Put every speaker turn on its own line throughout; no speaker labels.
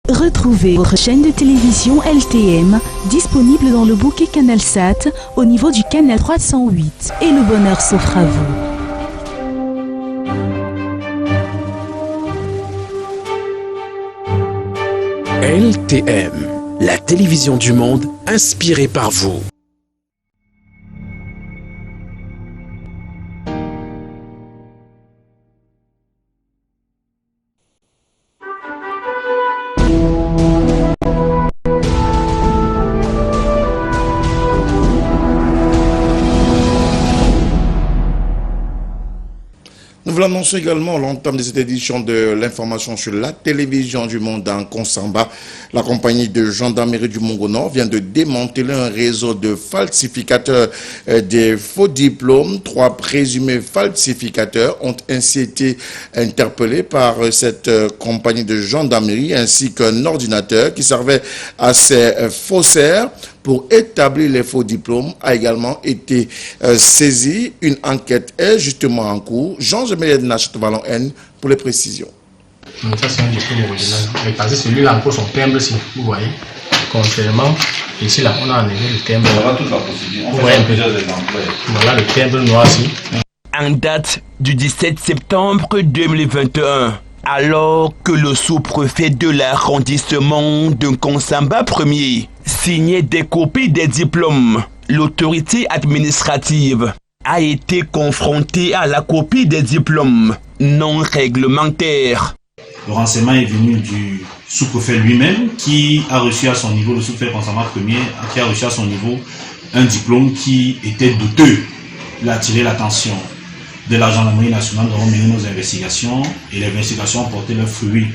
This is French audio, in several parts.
Retrouvez votre chaîne de télévision LTM, disponible dans le bouquet CanalSat au niveau du canal 308. Et le bonheur s'offre à vous.
LTM, la télévision du monde inspirée par vous.
Nous vous l'annonçons également à l'entame de cette édition de l'information sur la télévision du monde en Konsamba. La compagnie de gendarmerie du Mongo-Nord vient de démanteler un réseau de falsificateurs des faux diplômes. 3 présumés falsificateurs ont ainsi été interpellés par cette compagnie de gendarmerie ainsi qu'un ordinateur qui servait à ces faussaires pour établir les faux diplômes a également été saisi. Une enquête est justement en cours. Jean-Jean-Méliès de Nachet-Vallon-N pour les précisions.
Ça, c'est un diplôme original. Mais parce que celui-là, encore son timbre, si vous voyez. Contrairement, ici, là, on a enlevé le timbre.
On va toute la procédure. On fait plusieurs exemplaires.
Voilà le timbre noir ici.
En date du 17 septembre 2021, alors que le sous-préfet de l'arrondissement de Konsamba 1er signait des copies des diplômes, l'autorité administrative a été confrontée à la copie des diplômes non réglementaires.
Le renseignement est venu du sous-préfet lui-même qui a reçu à son niveau, le sous-préfet Konsamba 1er, qui a reçu à son niveau un diplôme qui était douteux. Il a attiré l'attention de la gendarmerie nationale. Nous avons mené nos investigations et les investigations ont porté leurs fruits.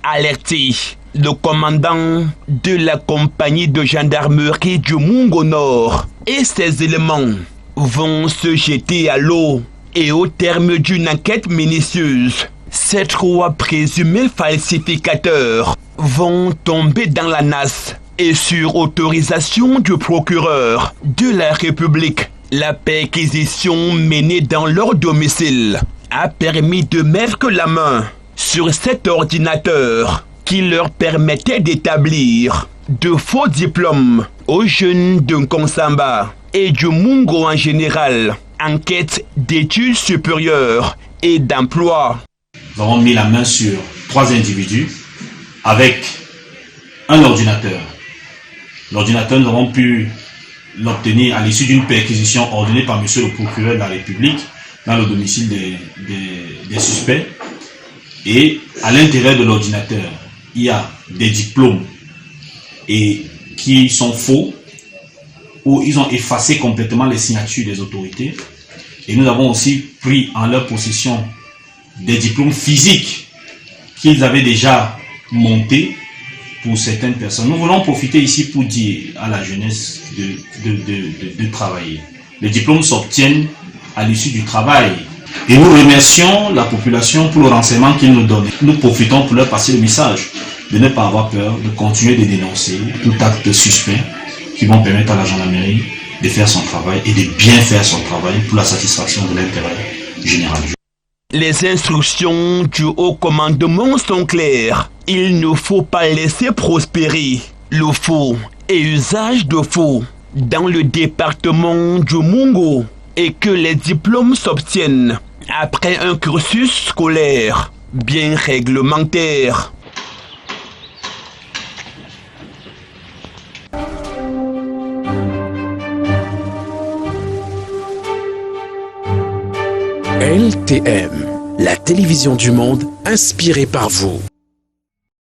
Alerté, le commandant de la compagnie de gendarmerie du Mongo-Nord et ses éléments vont se jeter à l'eau et au terme d'une enquête minutieuse, ces 3 présumés falsificateurs vont tomber dans la nasse et sur autorisation du procureur de la République, la perquisition menée dans leur domicile a permis de mettre la main sur cet ordinateur qui leur permettait d'établir de faux diplômes aux jeunes de Konsamba et du Mongo en général, en quête d'études supérieures et d'emploi.
Nous avons mis la main sur 3 individus avec un ordinateur. L'ordinateur, nous avons pu l'obtenir à l'issue d'une perquisition ordonnée par monsieur le procureur de la République dans le domicile des suspects. Et à l'intérieur de l'ordinateur, il y a des diplômes et qui sont faux, où ils ont effacé complètement les signatures des autorités. Et nous avons aussi pris en leur possession des diplômes physiques qu'ils avaient déjà montés pour certaines personnes. Nous voulons profiter ici pour dire à la jeunesse de travailler. Les diplômes s'obtiennent à l'issue du travail. Et nous remercions la population pour le renseignement qu'ils nous donnent. Nous profitons pour leur passer le message de ne pas avoir peur, de continuer de dénoncer tout acte suspect qui vont permettre à la gendarmerie de faire son travail et de bien faire son travail pour la satisfaction de l'intérêt général.
Les instructions du haut commandement sont claires. Il ne faut pas laisser prospérer le faux et usage de faux dans le département du Mongo et que les diplômes s'obtiennent après un cursus scolaire bien réglementaire.
LTM, la télévision du monde inspirée par vous.